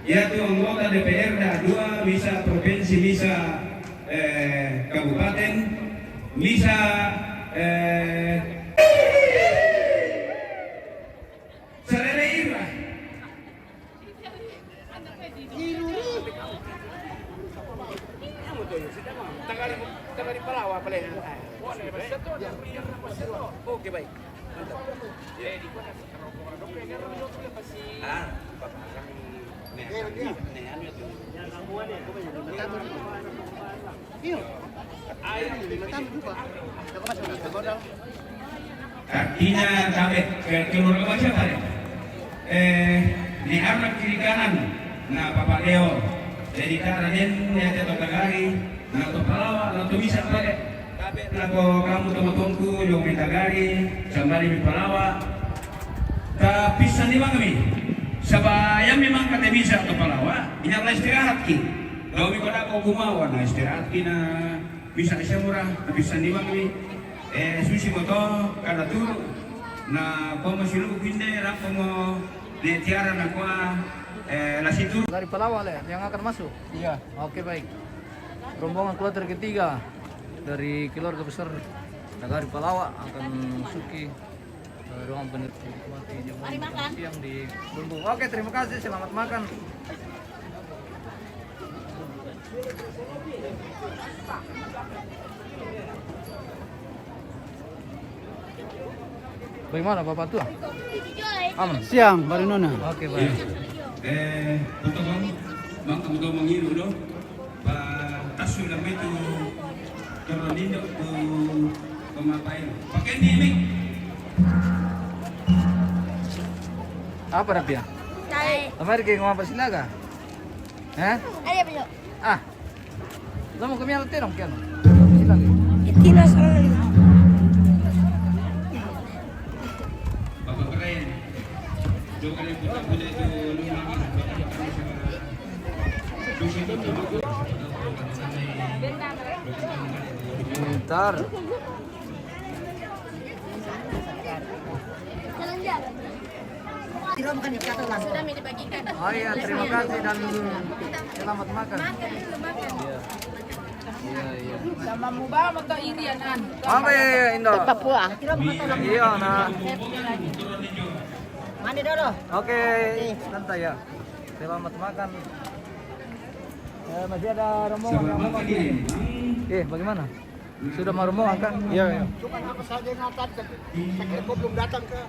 yaitu anggota DPR dua, bisa provinsi, bisa kabupaten, bisa Sarere. Taga di Palawa pala yan. Oke, baik. Artinya kami keluarga macam apa? Ni anak kiri kanan, na Papa Leo. Jadi karaden ya jatuh tagari, na to Palawa, na to bisa pare. Na ko kamu teman-temanku yang minta gari, sambari di Palawa. Tapi sani kami. Sabaya memang kata bisa to Palawa, ini adalah istirahat ki. Kalau mi kada ko gumawa na istirahat ki na bisa siya murah, tapi sani kami. Susi mo to kada tu na como si lu kinde rapo mo de tiara na kwa la situ dari Palawa yang akan masuk. Iya. Oke, baik. Rombongan kloter ketiga dari keluarga besar Nagari Palawa akan masuki ruang penikmati jamuan siang di Lumbung. Oke, terima kasih. Selamat makan. Bagaimana Bapak tua? Aman. Siang, baru nona. Oke, baik. untuk bang kamu to mangiru do pa tasu la metu toronindo tu pemapain pakai ni mik Apa Rapia? Amari kayo ngomong silaga. Hah? Ada belum? Ah. Kamu kami alat terong kan? Itina salah. Bapak keren juga ni punya itu Bentar. Jalan-jalan. Sudah dibagikan. Oh iya, terima kasih dan selamat makan. Iya. Sama mubah moto Indianan. Apa ya Indo? Papua. Iya, nah. Mandi dulu. Oke, santai ya. Selamat makan. Masih ada rombongan yang mau makan. Bagaimana? Sudah mau rombongan kan? Iya. Cuma apa saja yang atas, saya belum datang ke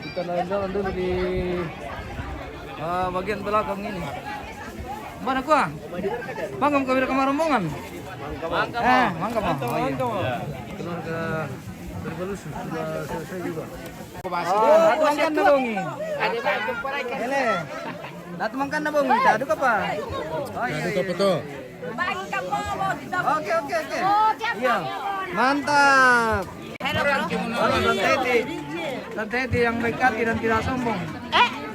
Kita jalan dulu di bagian belakang ini. Mana kuah? Bangkam kami kamar rombongan. Mangga mau. Keluarga berbelusu sudah selesai juga. Ada makan na bongi. Hele. Dat makan na bongi. Dadu ka pa. Oh iya. Dadu ka to. Bagi kamu mau kita. Oke. Iya. Mantap. Halo Tante Eti yang baik hati dan tidak sombong.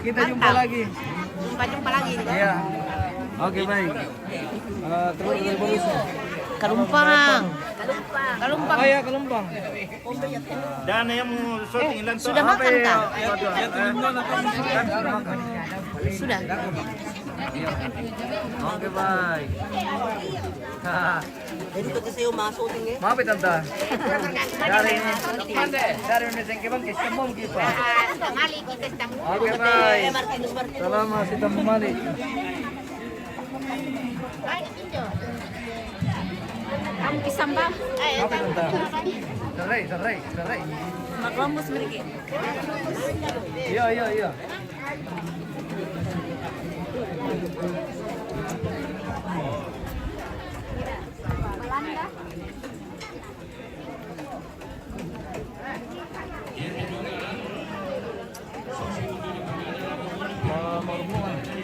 Kita jumpa lagi. Jumpa lagi. Iya. Oke, baik. Terus berbelusu. Kalumpang. Oh iya, Kalumpang. Dan yang mau syuting ilan Sudah makan kah? Sudah. Oke, baik. Jadi kita sih masuk tinggi. Maaf ya, Tante. Dari Indonesia ke Bangkis, semua kita. Mali kita estamos. Oke, baik. Selamat kita kembali. Kamu kisambah. Maaf ya, Tante. Sarai. Maklum sedikit. Iya.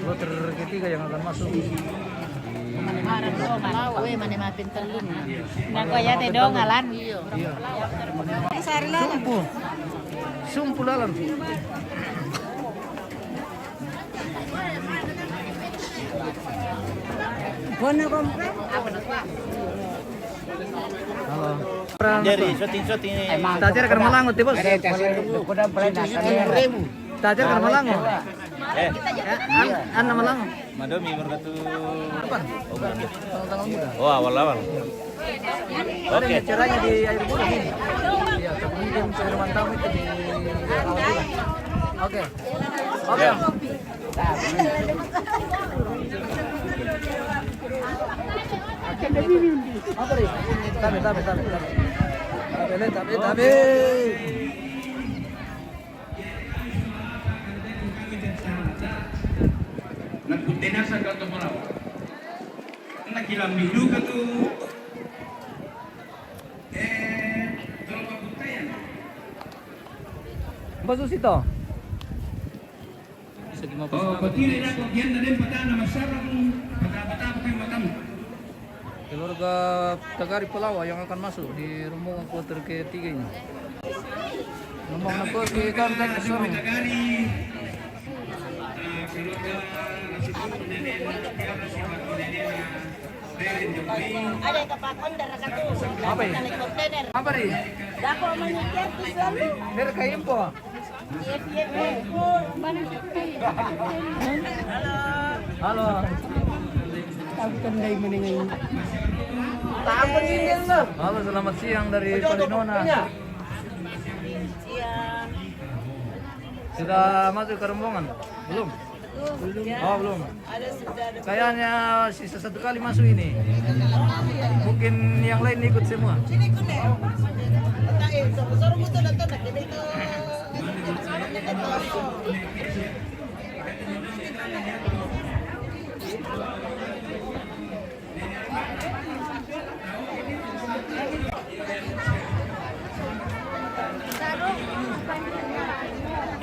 Kloter ketiga yang akan masuk. Mana maafin telun. Nako ya te dong alan. Iya. Sarila. Sumpul alam. Bona compra. Halo. Dari syuting-syuting ini. Tajar kan malangot, Bos. Tajar kan malangot. An malangot. Madomi berkatu. Depan. Tanggal muda. Oh, awal-awal. Oke. Caranya di air muda ini. Iya, mungkin saya mantau itu di awal bulan. Oke. Oke. Apa nih? Tabe. Nagkutinasa ka ito mo nakilambido ka to. Kalau pagkutayan. Bagus itu. Oh, batili na kung yan na din pata na masarang bata-bata pa kayo matang. Keluarga Tagari Pelawa yang akan masuk di rombongan kloter ketiga ini. Rombongan kloter ketiga sore. Tagari. Keluarga nasi putih nenek, keluarga si Batu nenek, Beren Jokowi. Ada kapakon darah satu. Apa ini? Kontainer. Apa nih? Dapat menyetir tuh selalu. Dari kayu po. Halo. Halo, selamat siang dari Palinona. Sudah masuk ke rombongan? Belum? Oh, belum. Kayaknya sisa satu kali masuk ini. Mungkin yang lain ikut semua.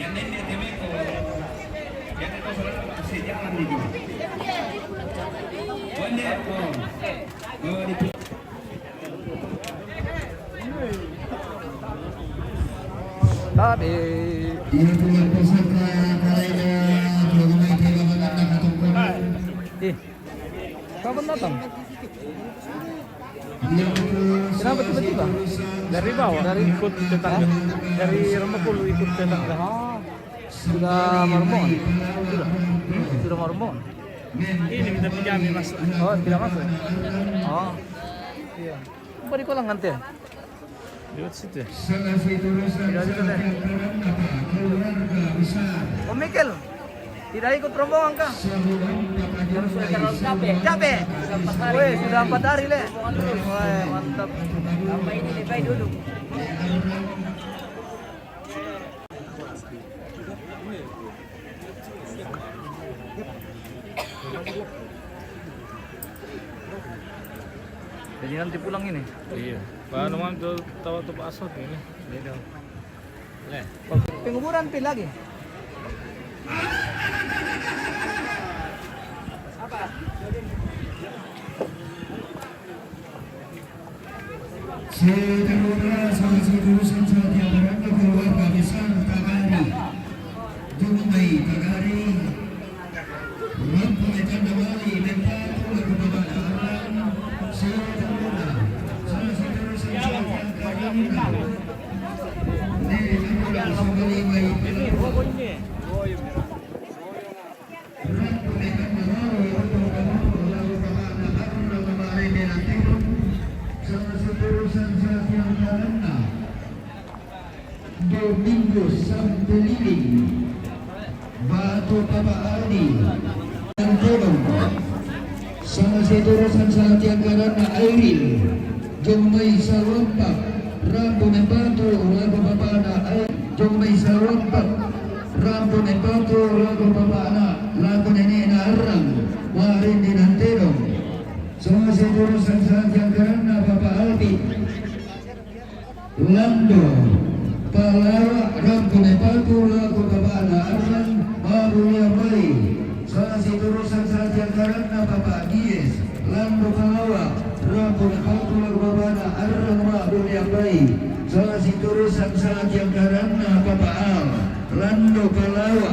Yang nenek nenek ko, yang itu saudara kesediaan itu. Nenek ko, di Tabe. Kapan datang? Kenapa tiba-tiba? Dari bawah. Dari ikut tetangga. Dari Rembakulu ikut tetangga. Sudah merombongan? Sudah? Sudah merombongan? Ini minta penjamin masuk. Oh, tidak masuk? Oh, iya. Apa di kolam nanti? Lewat situ. Tidak ada deh. Om Mikel, tidak ikut rombongan kah? Capek. Weh, sudah 4 hari le. Weh, mantap. Sampai ini lebih dulu. Jadi nanti pulang ini. Iya. Paano man tuh tawa tuh pasok ini. Dito. Le. Penguburan pil lagi. Saudara urusan sahaja berangkat keluarga besar Tagari, Dumai Tagari, Rampai Tandawali, Bentatu, Kebabataan, saudara urusan sahaja Tagari, Nenek Sabali Mai Rampai Tandawali, untuk kamu lalu kemana Aruna kemarin nanti. Urusan yang karena Domingo Sambeliling Batu Papa Ali dan Tolong sama urusan yang karena Airil Jomai Sarompak Rambu Nebatu lagu Papa Anak Jomai Sarompak Rambu Nebatu lagu Papa Anak lagu Nenek Arang Warin di Nantedong. Semua urusan yang karena Bapak Albi Lando Palawa Rampune Patu lagu Bapak Anak Arlan Marulia Mai. Semua urusan yang karena Bapak Gies Lando Palawa Rampune Patu lagu Bapak Anak Arlan Marulia Mai. Semua urusan yang karena Bapak Al Lando Palawa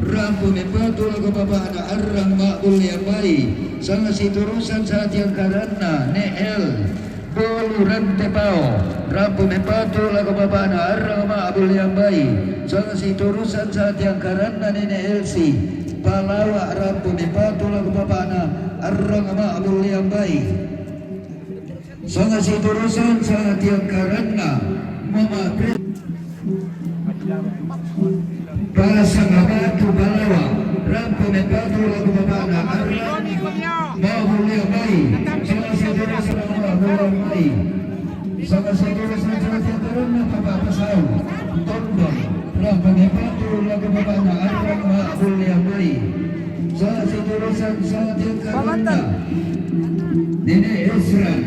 Rampune Patu lagu Bapak Anak Arlan Marulia Mai. Sama urusan saat yang karena Neel Boluran Tepao Rampu Mepatu lagu babana Arang ma abul yambai Sang si turusan saat yang karana Nene Elsi Palawa Rampu Mepatu lagu babana Arang ma abul yambai Sang si turusan saat yang karana Mama Kris Pasang Batu Palawa Rampu Mepatu lagu babana Arang ma abul yambai Sang si turusan sama segera saja tiada na papapasau tondong lang pangipatu lagu babana arang maabul yang baik sa siturusan sa tiang karanda Nene Esran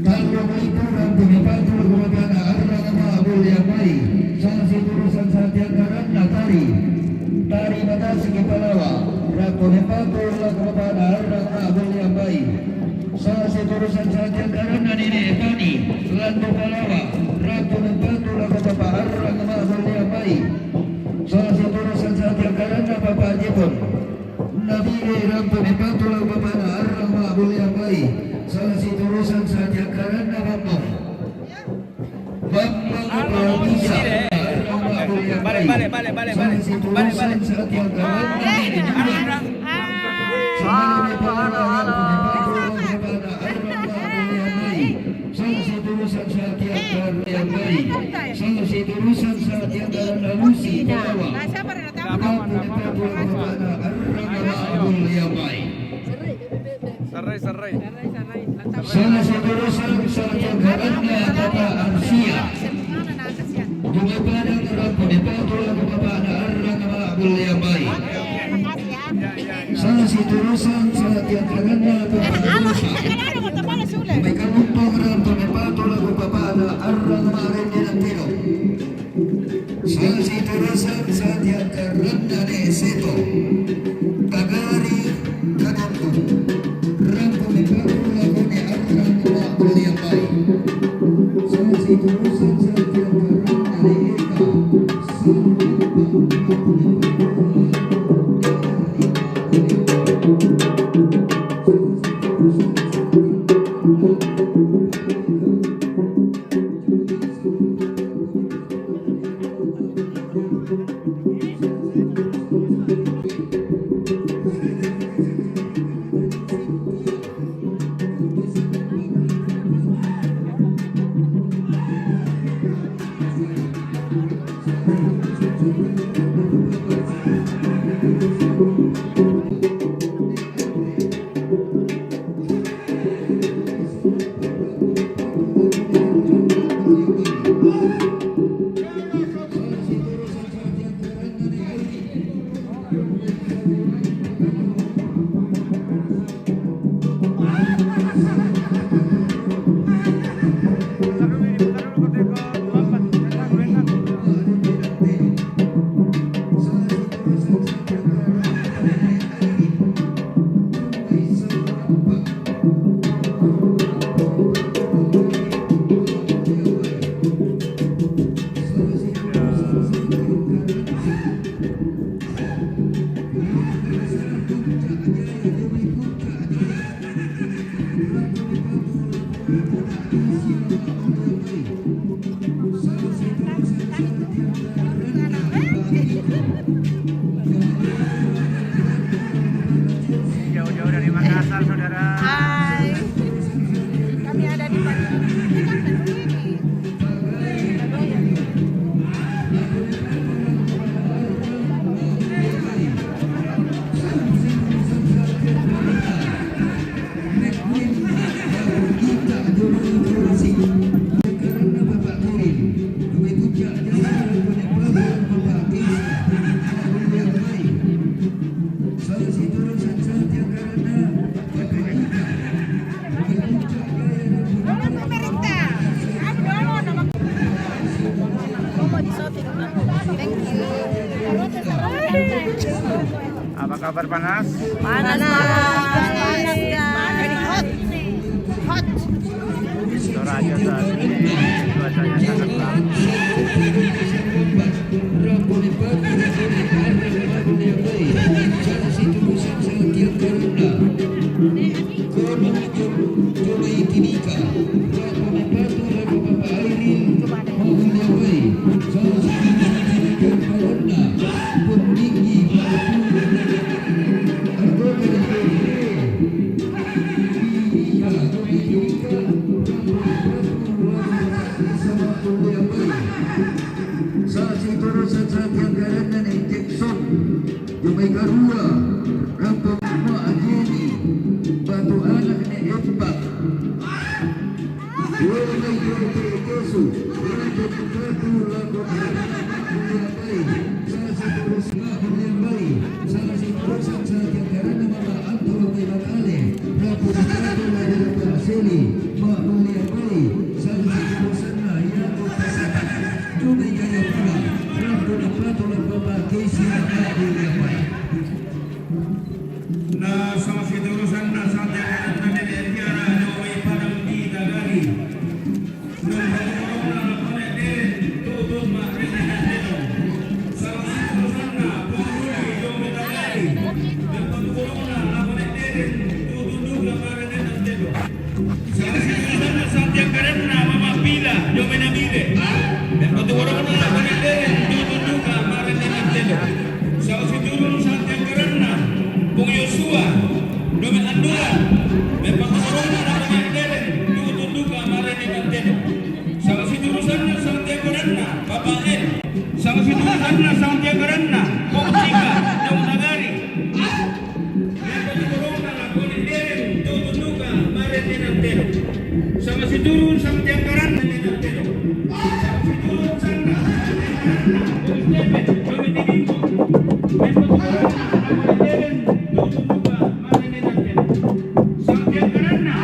talong lipo lang pangipatu lagu babana arang maabul yang baik sa siturusan sa tiang karanda tari batas ke Palawa rapo pangipatu lagu babana arang maabul yang baik sa siturusan sa tiang karanda Nene Epani Lando Palawa Rapo Mempatu lagu Papa Arang maabul yang baik sa siturusan sa tiang karanda Papa Jepon Nabile Rampo Mempatu lagu Papa Arang maabul yang baik sa siturusan sa tiang karanda Bambang Bisa Arang maabul yang baik sa siturusan sa tiang karanda Nene Arang Sang siturusan saat yang karena Lucy Palawa Serai. Sang siturusan saat yang karena Papa Arsia Bunga Padang Rampo Depatu lagu Papa Arang Maabul yang baik Sang siturusan saat yang karena Papa Arsia may kalumpong Rampo Depatu lagu Papa Arang Maabul yang tino Sang siturusan saat yang karena Neseto Tagari Kadonto Rampo Depatu lagu ni Arang Maabul yang baik Sang siturusan saat yang karena Neeta Jauh-jauh dari Makassar, saudara. Hai. Kami ada di Bandung. Ini kan begini. Apa kabar Panas? Panas guys. Hot. Toraja saat ini cuacanya sangat bagus. Kau Mapulia Bay. Sa siturusan sa Tianggaran ni Jackson, yung may karua, Rampo Maagini, Batu Anak ni Epak. Yung may Yorte Kesu, Rampo Batu Lago Mapulia Bay. Sa siturusan Mapulia Bay, sa siturusan sa Tianggaran ni Mama Anto May Matale, Rampo Batu Lago Asili, Mapulia Bay. Sa siturusan na Yago Pasaka, Jumay Kaya Pula, Rampo na Plato ng Baba Casey na Mapulia Bay. Na sa siturusan na sa Tianggaran na Neriara na may parang di gagari. Nung matulong na nakulitin, tutod marinatito. Sa siturusan na pumuli yung metagari. Nung matulong na nakulitin, tutundog na marinatito. Sa siturusan na sa Tianggaran na mamapila yung minamili. Nung matulong na nakulitin, tutundog na marinatito. Sa siturusan sa Tianggaran na Kung Yosua, Domen Andura, may pangurong na nakulitin, tutundog ka marinatito. Sa siturusan na sa Tianggaran na babae. Sa siturusan na sa Tianggaran na kung sika yung nagari. May pangurong na nakulitin, tutundog ka marinatito. Sa siturusan sa Tianggaran na marinatito. Sa siturusan na kung Stephen, Dominiko, may pangurong na nakulitin, tutundog ka marinatito. Sa Tianggaran na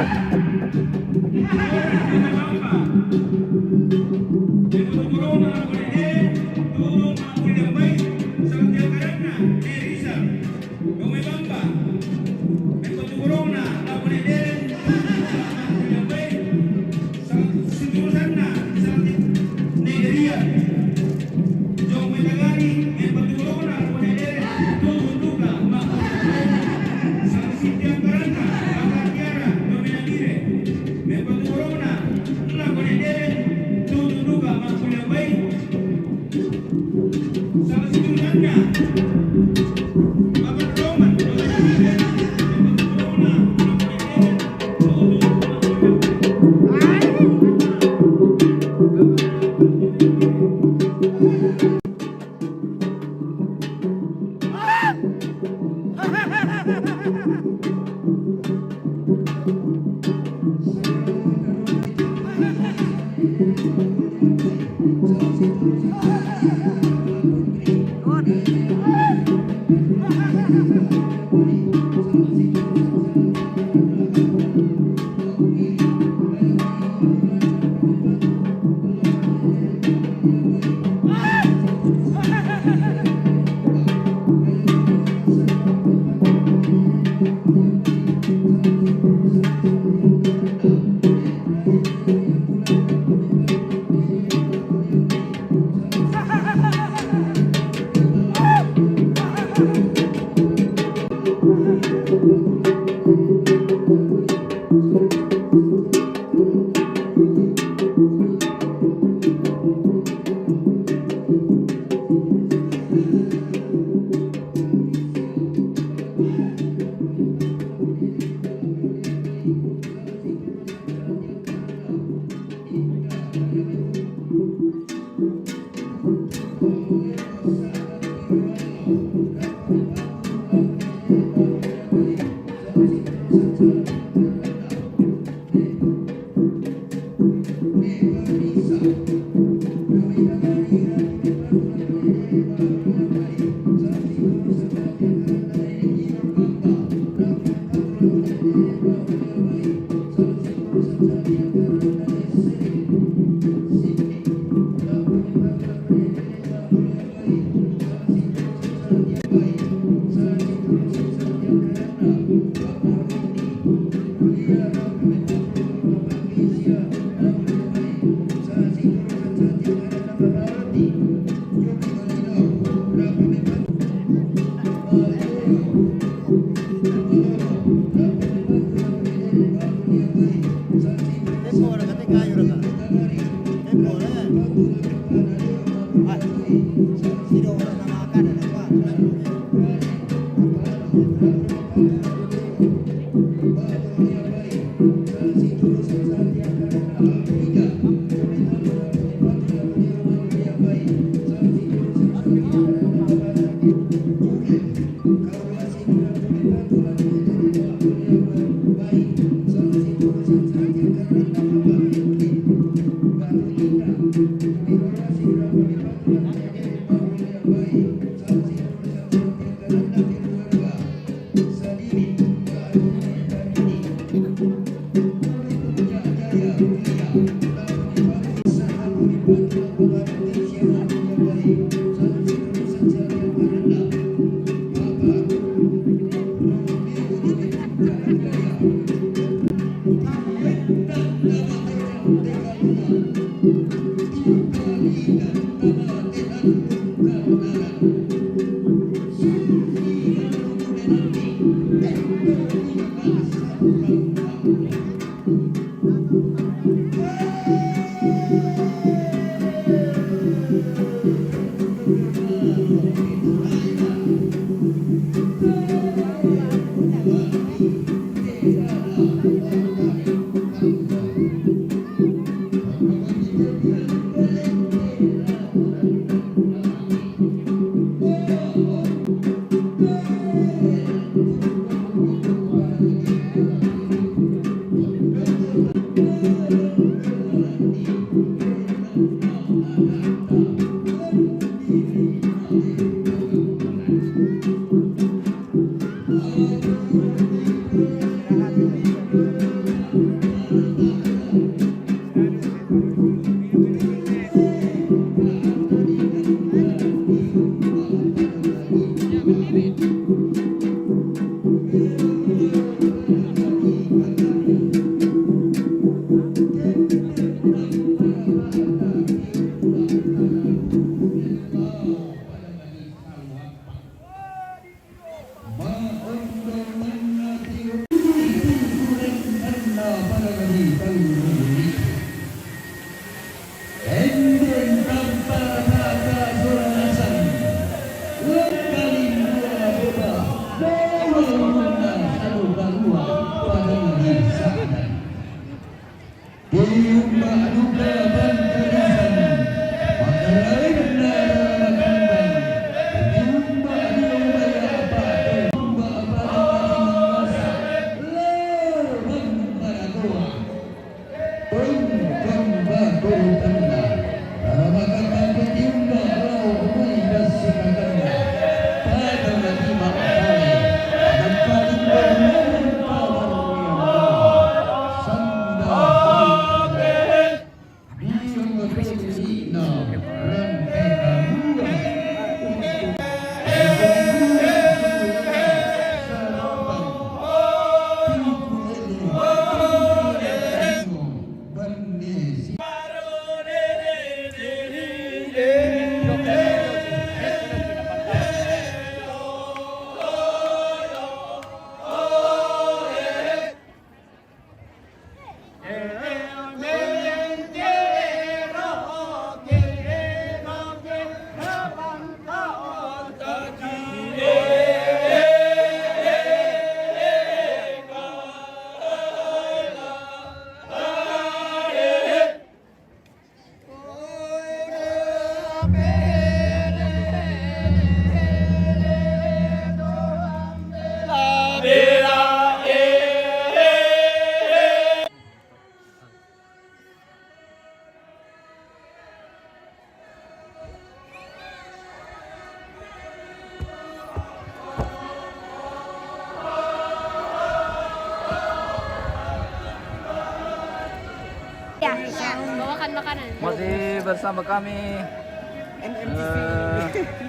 Bawakan makanan. Masih bersama kami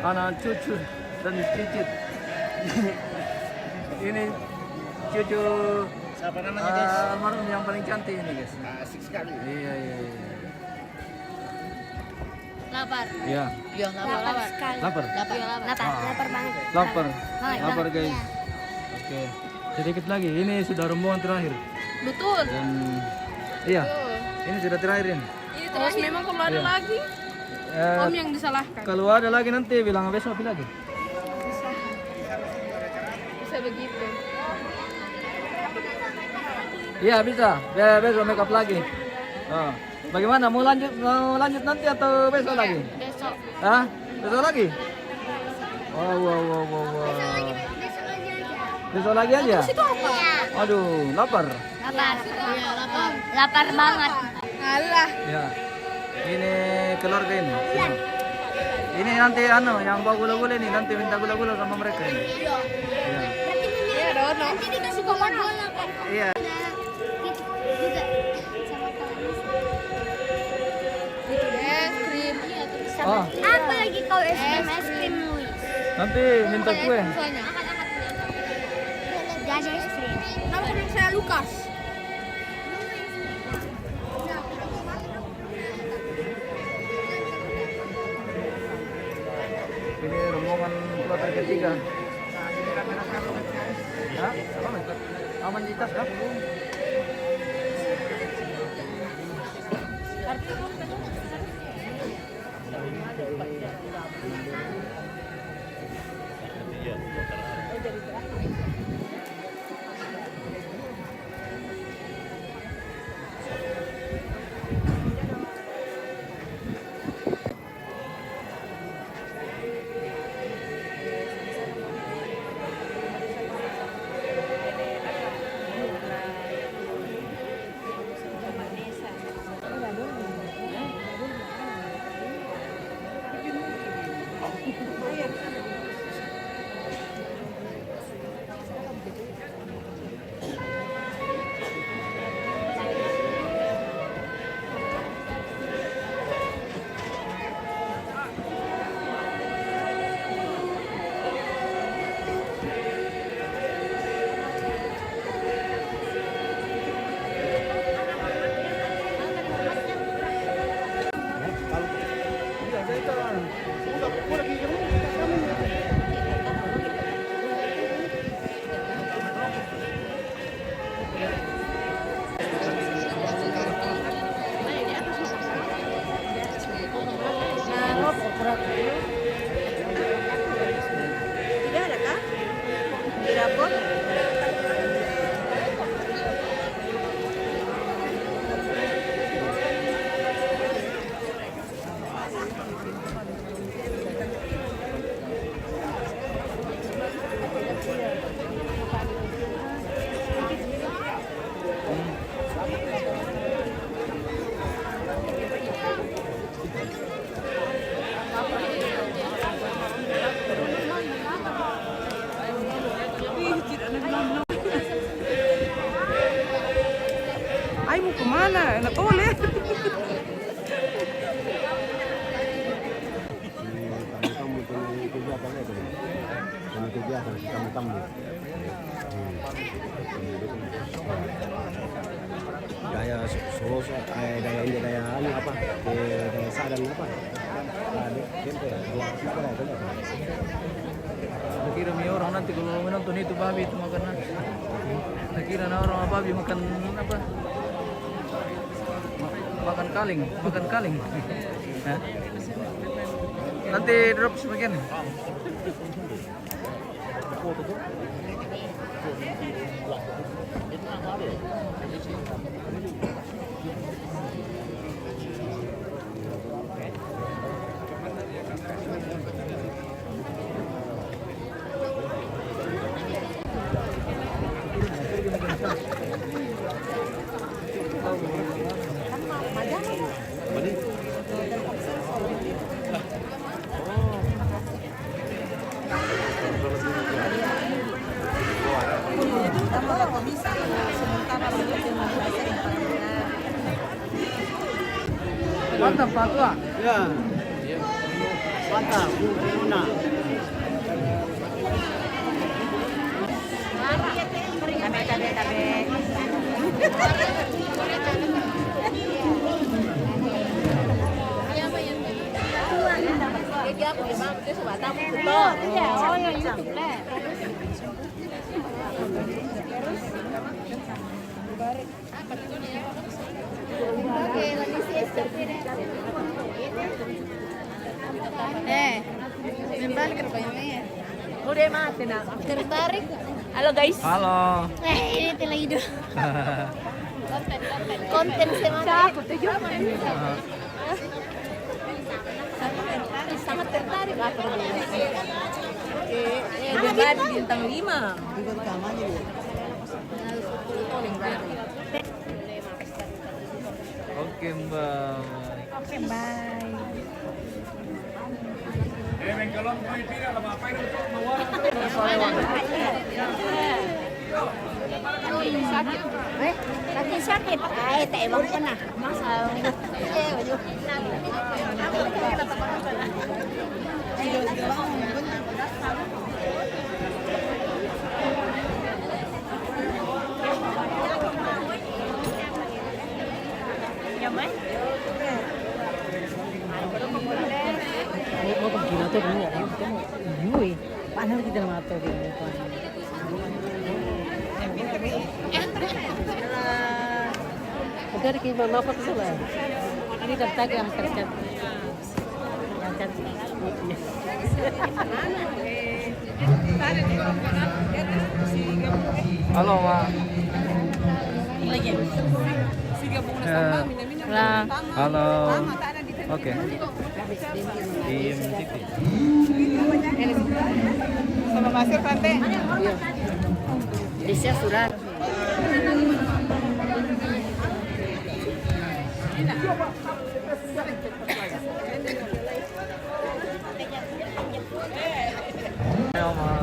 anak cucu dan cicit. Ini cucu Siapa namanya, guys? almarhum yang paling cantik ini, guys. Asik sekali. Iya. Lapar. Iya. Iya, lapar sekali. Lapar. Lapar banget. Lapar guys. Oke. Sedikit lagi. Ini sudah rombongan terakhir. Betul. Dan iya. Ini sudah terakhir ini. Ini terus memang kalau ada lagi, Om yang disalahkan. Kalau ada lagi nanti bilang besok lagi. Bisa begitu. Iya bisa. Besok make up lagi. Oh. Bagaimana? Mau lanjut nanti atau besok lagi? Besok. Hah? Besok lagi? Wow. Besok lagi aja. Itu apa? Aduh, lapar. Lapar. Lapar banget. Alah. Ya. Ini keluarga ini. Ini nanti yang bawa gula-gula ini nanti minta gula-gula sama mereka ini. Iya. Iya dong. Nanti dikasih gula-gula kan. Iya. Juga sama itu es krim. Oh. Apa lagi kau es krim Luis? Nanti minta kue. Jadi es krim. Nama teman saya Lukas. Ini rombongan kloter ketiga. Hah? Aman di tas kah? Tidak ada kah? Di dapur? Ay, mau kemana? Nggak boleh. Tamu-tamu punya kegiatan itu. Punya kegiatan si tamu-tamu. Daya Solo, daya ini daya anu apa? Daya sadang apa? Tempe, dua apa? Kira mi orang nanti kalau menonton itu babi itu makan nasi. Kira orang babi makan apa? Makan kaling. Hah? Nanti drop sebagian. Mantap Pak Tua. Ya. Mantap, Buna. Udah mati nak. Tertarik? Halo guys. Halo. Ini telah hidup. Konten semua. Sangat tertarik aku. Debat bintang 5. Oke Mbak. Oke, bye. Lagi sakit. Ay, taibang ko na. Masa. Mau pergi nato dulu ya? Kamu yui. Panas kita nato di depan. Dari kita apa tu lah? Ini daftar yang tercat. Yang cantik. Halo, Mak. Halo. Oke. Tim TV. Sama Masir Tante. Iya. Bisa surat.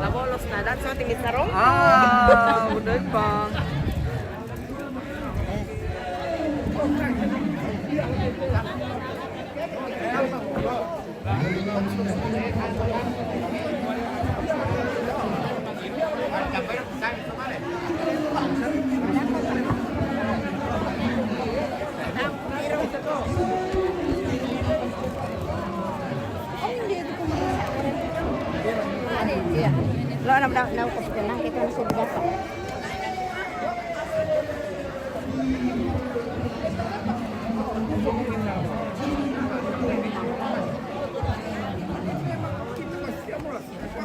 Nabolos na. That's what tingit sarong. Ah, udah bang. Iya. Lo na ko sa nang kita sa dapat.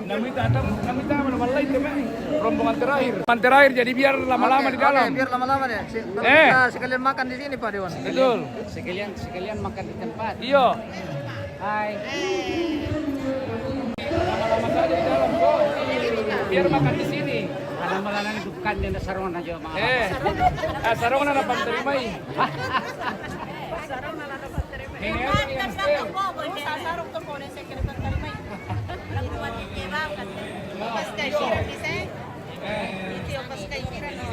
Namita mana itu rombongan terakhir. Terakhir jadi biar lama-lama di dalam. Biar lama-lama deh. Eh. Sekalian makan di sini Pak Dewan. Betul. Sekalian makan di tempat. Iya. Hai. Lama-lama saja di dalam kok. Biar makan di sini. Alam-alam itu bukan di sarungan aja mga. Sarong na dapat terima. Ini yang stel. Sasarong to po na sekretary may. Lakuan ni Kira kan. Pas kay Shira bisa. Itu pas kay Shira no.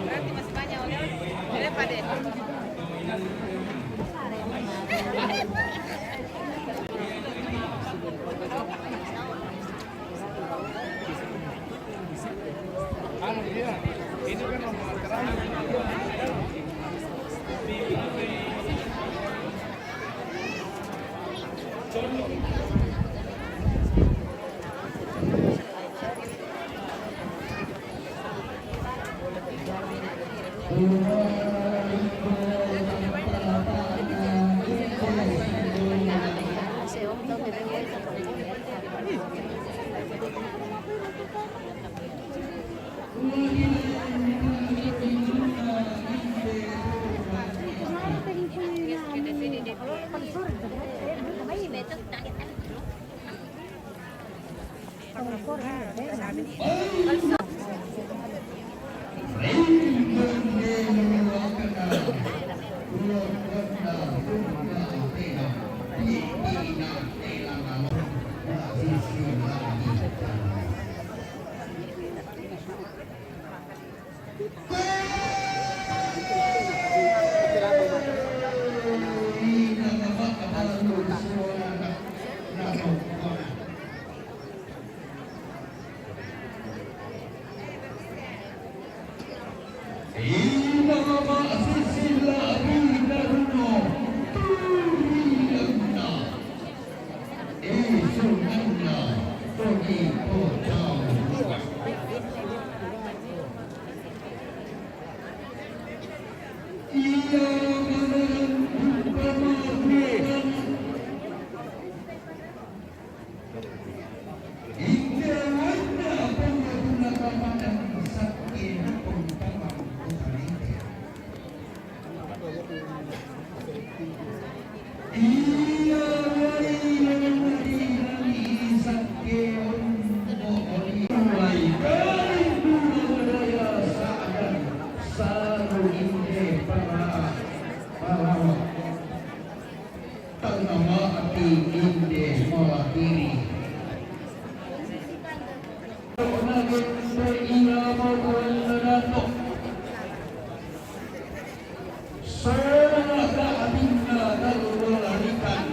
Berarti masih banyak orang. Daripada. Anu dia. Ini kan rombongan terakhir. nama ati inde mawakiri. Nagit sa ilamo wala nato. Sana kaamin na nalularikan.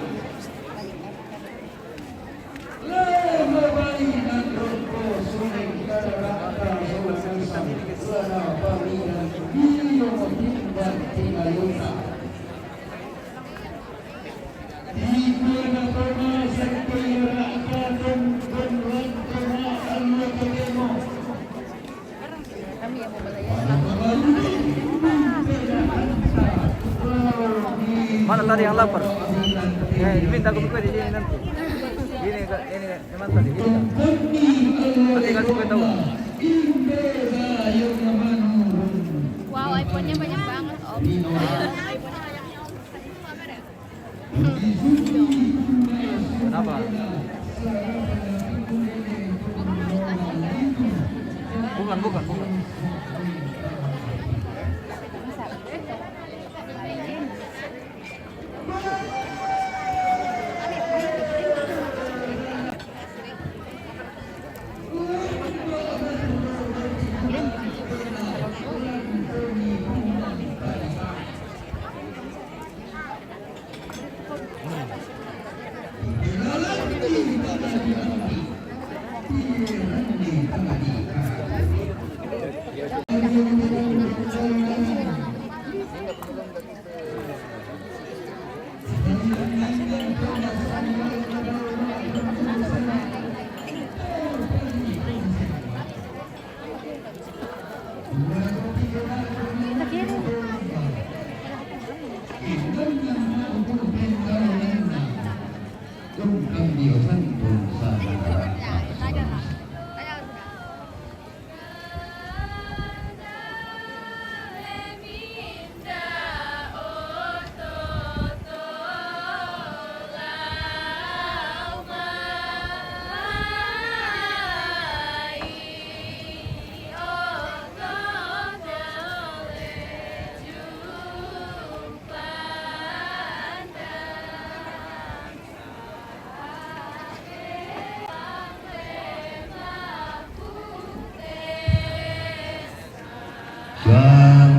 Lamabay ng roko suling karata sulasang sana paminan iyo himban tinayuna. Dito na kama sa kaya katong kunwan kama ang makatemo. Mana tadi yang lapar? Diminta kopi di sini nanti. Ini memang tadi ini. Nanti kasih kopi tahu. Wow, iPhone-nya banyak banget, Om. Kenapa? Bukan.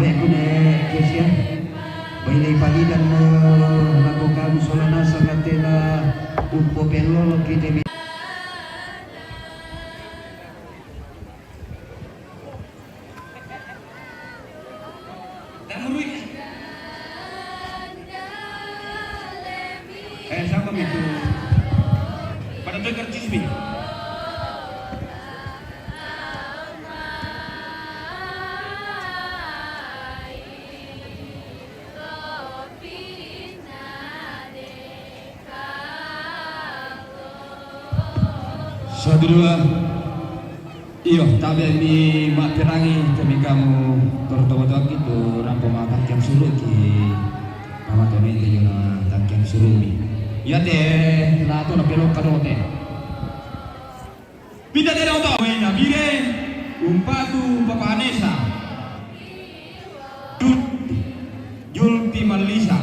Baik Kesia, bayi pagi dan melakukan solana sangatela umpo penlo kita. Sama itu. Pada dengar cismi. Sadurua, iyo tabi mi mak terangi kami kamu torto-torto gitu rampo makan jam suruh ki kama kami ke yuna tangkian suruh mi. Ya deh, na to na pelok kadote. Pindah dari auto, na bire umpatu Papa Anesa. Dut Julti Malisa.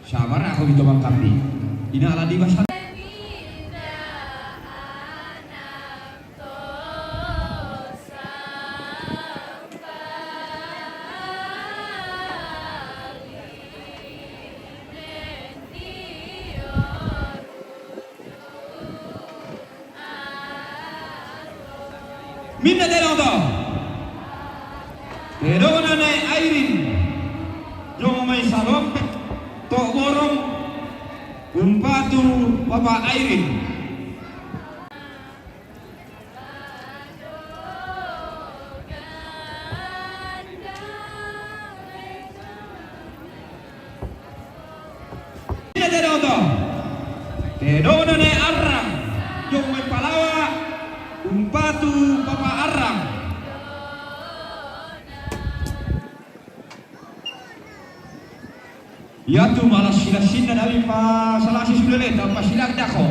Sabar aku gitu bang kampi. Ina ala di basa. Minna derondo. Derona ne airin. Jomo mai salom. Tok borong. Umpatu Bapak Airin. Minna derondo. Derona ne arang. Jomo mai palawa. Umpatu Bapak Arang. Ya tu malas sila-sila dari masalah si sudah leta pas silang dako.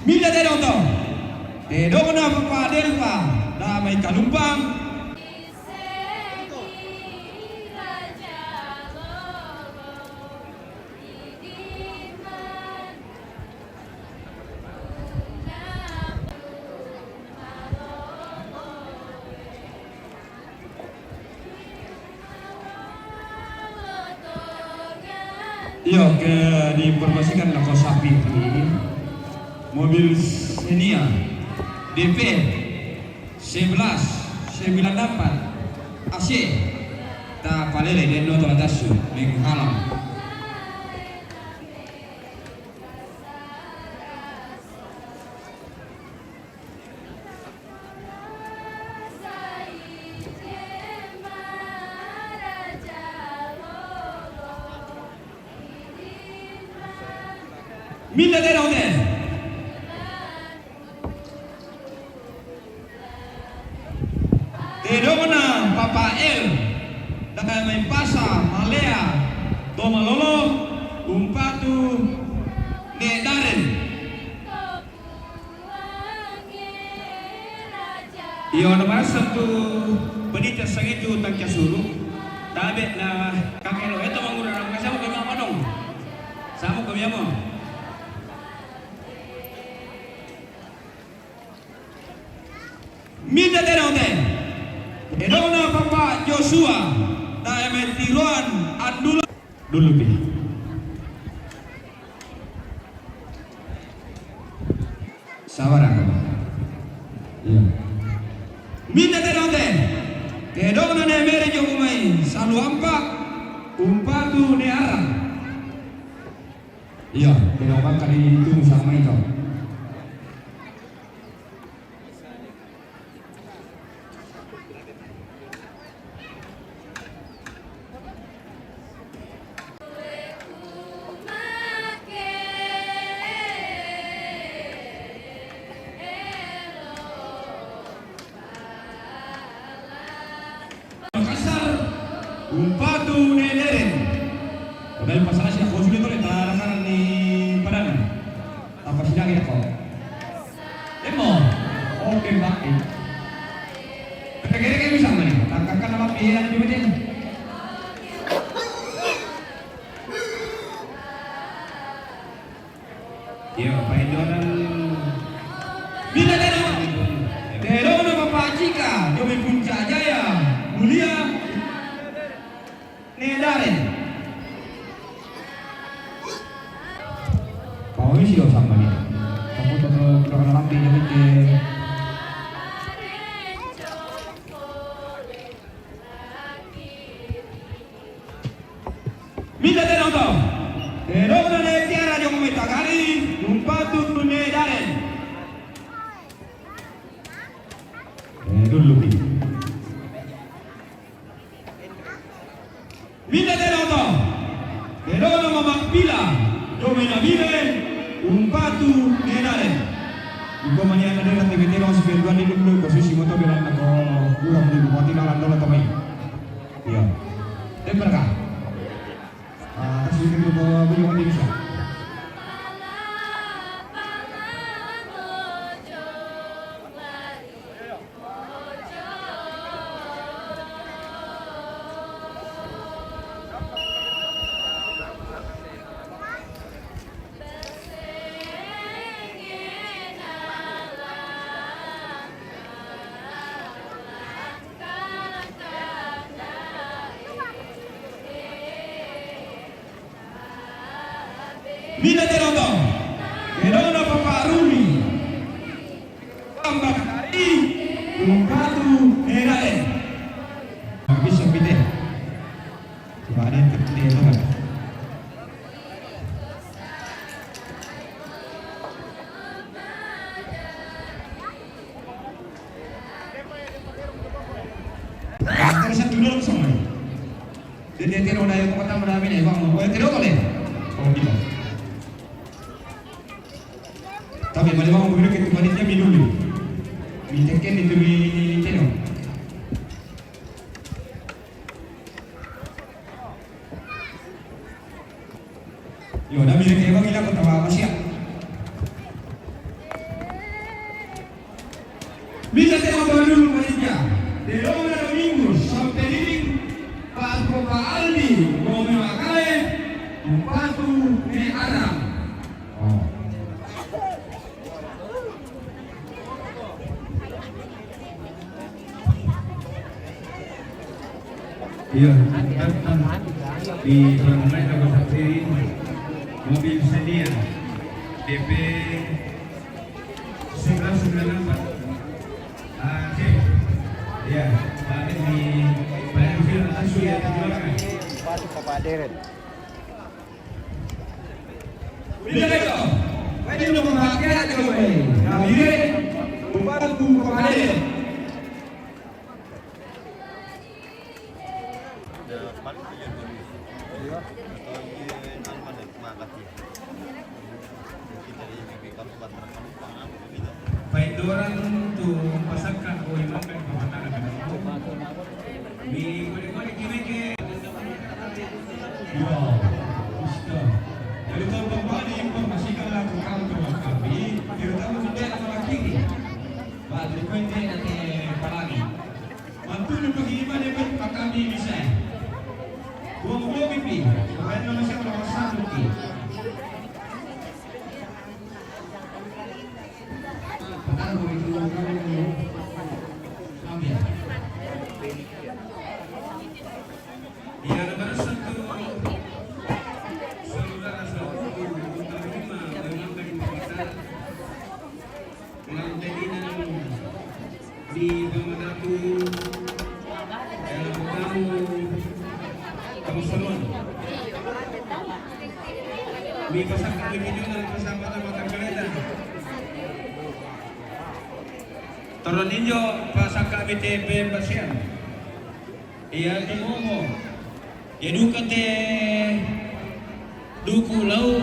Mida Teroto, Tedona Papa Delpa, Damai Kalumpang. Iya, diinformasikan lako sapi ini mobil Xenia DP 1198 AC ta palele dendo to atasu menghalang. Mila de Rode. Terona Papa El Daka may pasa Malea Tomalolo Umpatu Ne Daren. Iyo naman satu penita sangitu tangkya suru tabe na kakelo eto mangurang kasama kami apa dong sama kami apa. Mida Terote, Edona Papa Joshua, Daemet Tiruan Andula dulu pi. Sabarang. Iya. Mida Terote, Edona Nemere Jomai, Salu Ampa, Umpatu Nearang. Iya, Edona kali itu sama itu. Umpatu Neleren. Dahil pasalah siya ko sulit ulit tarakan ni Padanan. Tapos sinagin ako. Demo. Okay bakit? Kaya kayo isang mali. Takkan ka naman pihilan nyo din. Yo, pahindonan. Bila Dero na papachika. Yo may punca jaya. Mulia. Nedaren. Kau ini sih sama nih. Kamu tuh kalau lampi jadi. Minta terotong. Terotong dari tiara yang meminta kali. Umpatu Nedaren. Dulu nih. Minta terotong. Terotong memakpila. Dominabile. Umpatu Nedaren. Ikaw man yan na rin at nagitiro ang spiritual ni Lulu. Kasi si Moto bilang ako kurang di bukati na lang doon at kamay. Iya. Temper ka. Kasi hindi ko bilang din siya. Mina terotong, Edona Papa Rumi, Tambak Hari, Umpatu Nedaren. Bisa pide, coba ada yang terpilih itu kan? Kalau satu dulu sama, jadi terona yang kota merami nih, bang, mau terot oleh, oh gitu. Tapi mana mau beri kita panitia minum, mintekin itu minum. Yo, dah beri kita bang hilang kota apa sih? Bisa tema dulu panitia. De Loma Domingos, sampai dinding Pak Bapak Aldi, Romeo Akale, Bupatu Ne Adam. Oh. Iya, di Bangunan Kabupaten Seri, mobil sedia DP 1994. Cek, ya, Pak di Banyak langsung ya dijualkan. Bapak Deren. Bila itu, ini untuk membahagiakan kami. Kami membantu Bapak Deren. Baik orang untuk pasangkan kau yang makan pemataran dengan aku. Di kode-kode kimeke. Ya, Ustaz. Jadi teman-teman ini informasikan lagu kantor kami, terutama sudah orang kiri. Pak Trikwente nanti Palagi. Mantu ni pag-iiban ni Pak kami bisa. Dua pipi, kaya naman siya kalau satu ki. Tahu itu ambil. Ia adalah satu saudara menerima pengantinan di Bamadaku dalam kamu salon. Di pasang video dan persahabatan makan kereta. Turun ninyo pasang KBTP Basian. Iya timomo. Ya duka te duku lau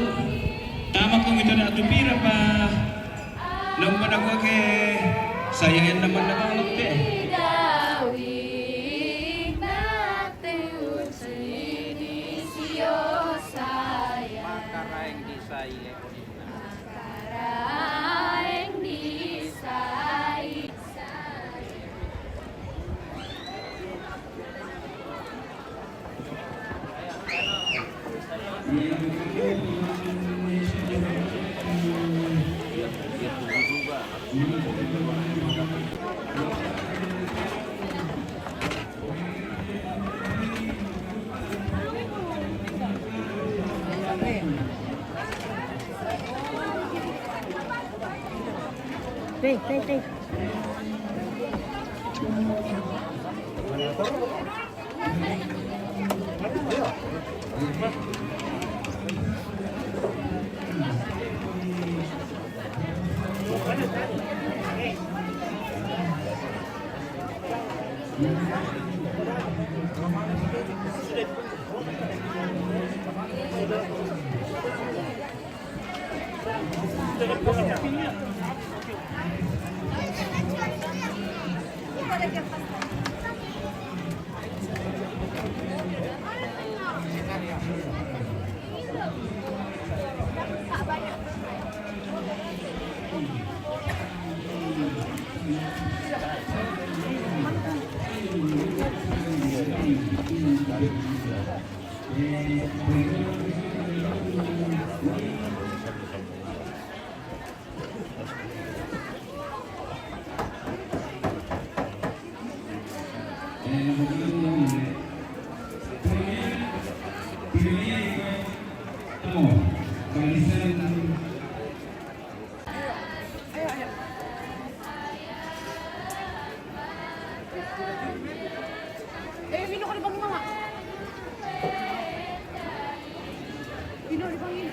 tama komito na atupira pa naman ako ke saya yang naman nakalap te. Teh. Vino ka na bang mga? Vino ka na bang yun?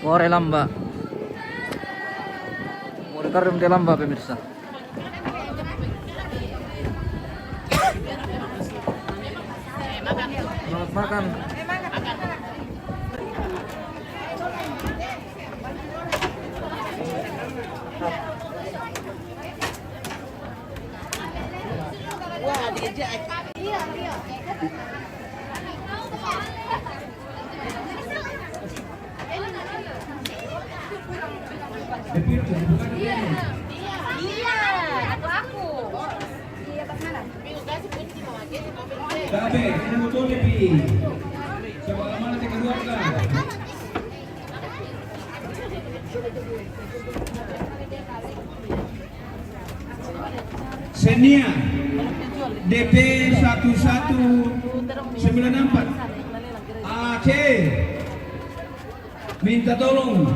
Wore Lamba. Wore Karim de Lamba pemirsa. Selamat makan. Wah, diajak. Iya. Aku. Iya, pas mana? Tabe, ini motor ni pi. Coba mana kita keluar kan? Senia DP 1194 Aceh minta tolong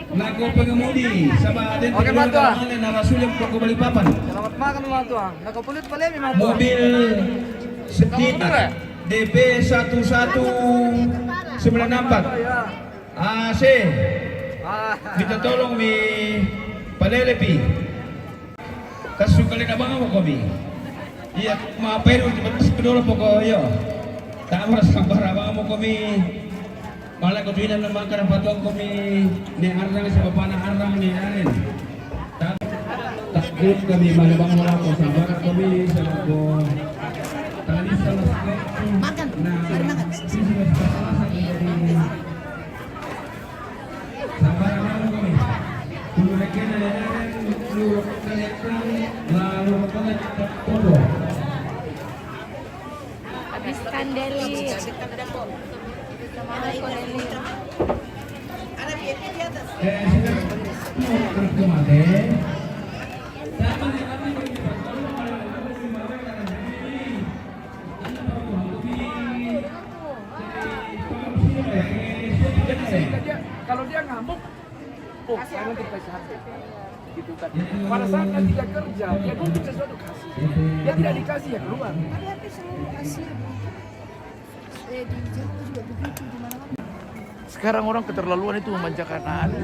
laku pengemudi sama aden Oke, Pak Tua. narasulim ke Balikpapan. Selamat makan Mas Tua. Nakapulit pala mi Mas Tua. Mobil sekitar DP 1194 Ya. AC Ah. minta tolong mi palelepi kasu kali na bang mo kami iya maapero kedolo poko yo tama sa para bang mo kami malah ko tuinan naman ka na patong kami ni arang sa papana arang ni anin takut kami malabang mo ako sa para kami sa ko tali sa makan mari makan sabar kamu kami dulu lagi ada dulu lalu apa Habiskan Deli. terus kemarin Kalau dia ngamuk, oh karena kita sehat, gitu kan. Pada saat nanti dia kerja, dia butuh sesuatu kasih. Dia tidak dikasih ya keluar. Sekarang orang keterlaluan itu memanjakan anak.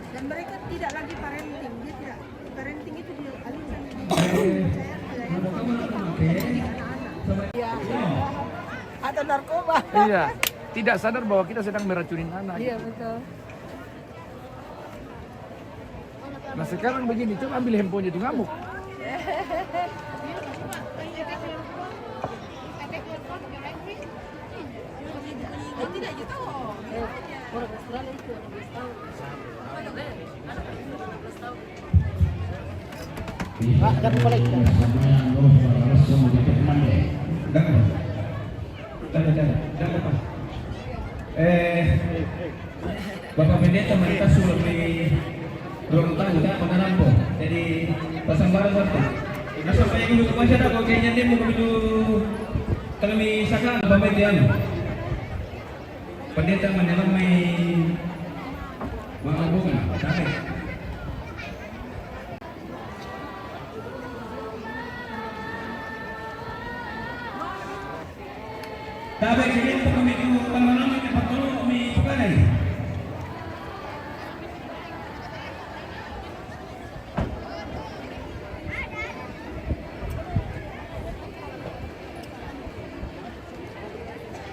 Dan mereka tidak lagi parenting, dia tidak parenting itu dialihkan atau narkoba. Iya, tidak sadar bahwa kita sedang meracunin anak. Iya betul. Nah sekarang begini, coba ambil handphonenya itu ngamuk. Tidak gitu. Pak, dapat balik. Jangan Pak. Bapak Pendeta mereka sudah beli Rontang kita penganam po. Jadi pasang barang waktu. Nasa pa yung lupa siya na kung ganyan din mo kami kalau misalkan pamedian. Pendeta mendalam may mga bunga. Sabi. Sabi kaya po kami pangalaman ng pagtulo kami palay.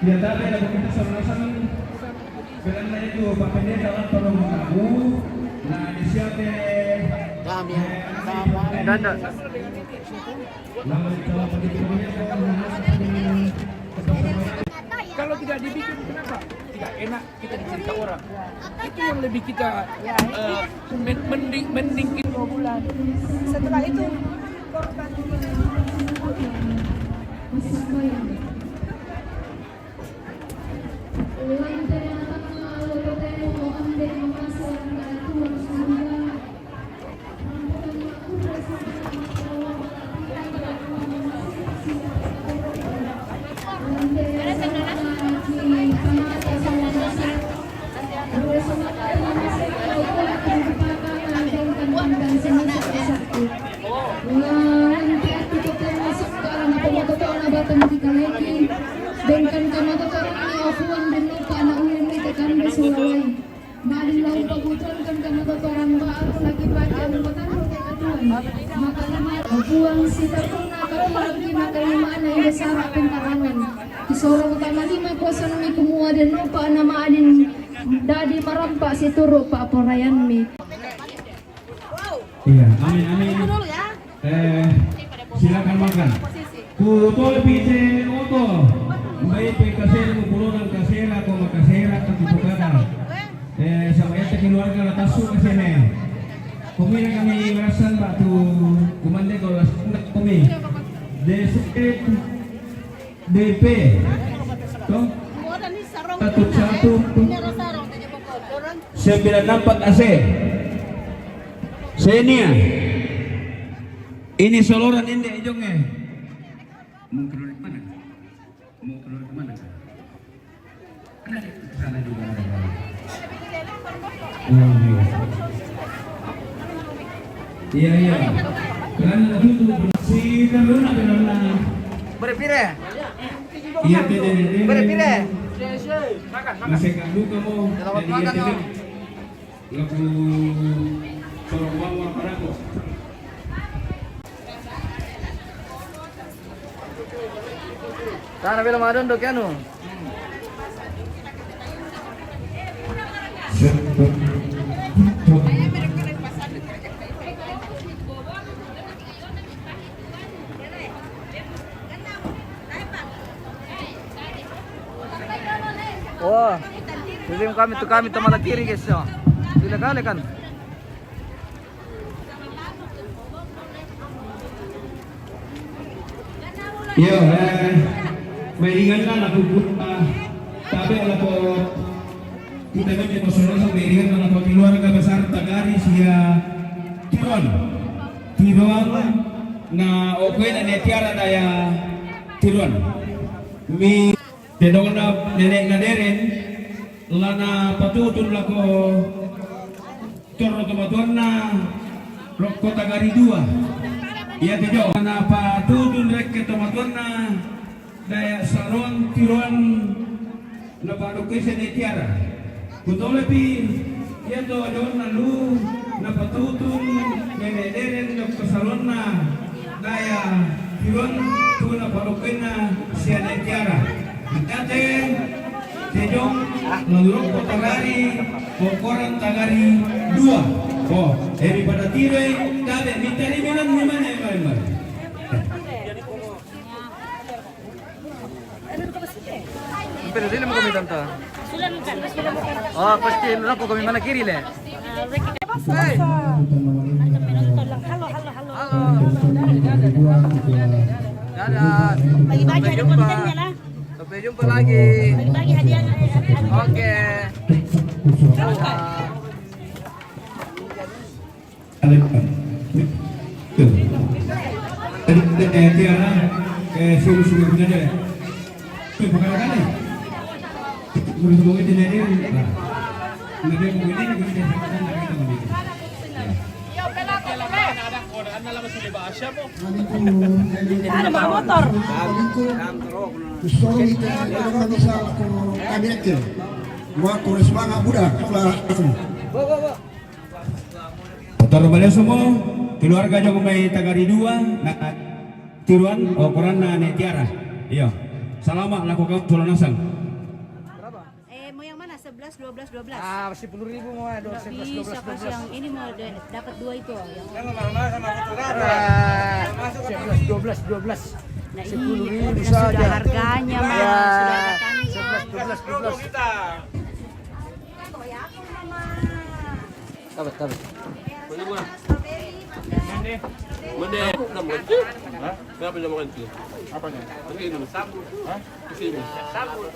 Ya tapi ada kita sama-sama karena itu Pak Pendeta dalam perlu mengaku. Nah di siapa Dada. Kalau tidak dibikin kenapa? Tidak enak kita dicerita orang. Itu yang lebih kita mending 2 bulan. Setelah itu korban diturunkan ke mototoran baru lagi baca mototoran ke katuan maka nama buang si terpurna lagi maka lima anak yang besar pentarangan disorong utama lima kuasa nami kumua dan lupa nama adin dadi marampak si turu pak porayan mi. Iya, amin amin. Silakan makan. Kuto pise oto. Baik kasera kupulonan kasera ko makasera katipukada. Sama yata keluarga la tasu kasene. Kami kami merasan batu kumande ko las kami. DP. Toh? Satu 94 AC. Senia. Ini soloran ini ejongnya. Mau keluar ke mana? Mau keluar ke mana? Ada di sana juga ada. Iya iya. Karena itu si karena karena. Berpire? Iya tidak. Berpire? Masih kamu kamu. Selamat makan om. Lagu sorong bawah padaku. Sana bilang madon dok anu. Oh, jadi kami teman kiri guys ya. Bila kali kan. Yo, mainkan aku tapi aku kita kan di Barcelona mainkan aku keluarga besar Tagari sia Tiruan na oke na netiara daya Tiruan mi dedong na nenek na deren lana patutun lako Torno Tomatuan na Rokko Tagari 2 iya tidak lana patutun rek ke Tomatuan na daya Saron Tiruan na paduke sa netiara kutole pi iya to adon na lu na patutun nenek deren na Saron na daya Tiruan tu na paduke na siya netiara Kate Tejong Luruk Tagari Bokoran Tagari 2 oh daripada tire kade minta bilang di mana Mbak Pero dili mo kami tanta. Oh, pasti lu ko kami mana kiri le. Hey. Halo. Dadah. Bagi-bagi ada kontennya lah. Sampai jumpa lagi. Bagi hadiah. Oke. Tiara sulu-sulu punya deh. Tuh bukan kali. Guru-guru itu jadi. Nanti begini begini Ada bawa motor. Motor balik semua keluarga jago main Tagari 2 nak Tiruan Koran na Netiara. Iya. Salamat lakukan tulunasang. Mau yang mana? 11, 12, 12. Ah, masih 10.000 mau 11, 12, 12. Bisa pas yang ini mau dapat 2 itu. Yang 11, 12. Nah, 10.000 sudah saja. harganya mah Ya. sudah ada kami. 11, 12. Tabat. Kenapa dia makan itu? Apanya? Pakai ini. Sabun. Hah? Pakai ini. Sabun.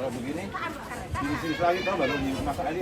Kalau begini, di sini lagi tahu baru dimasak aja.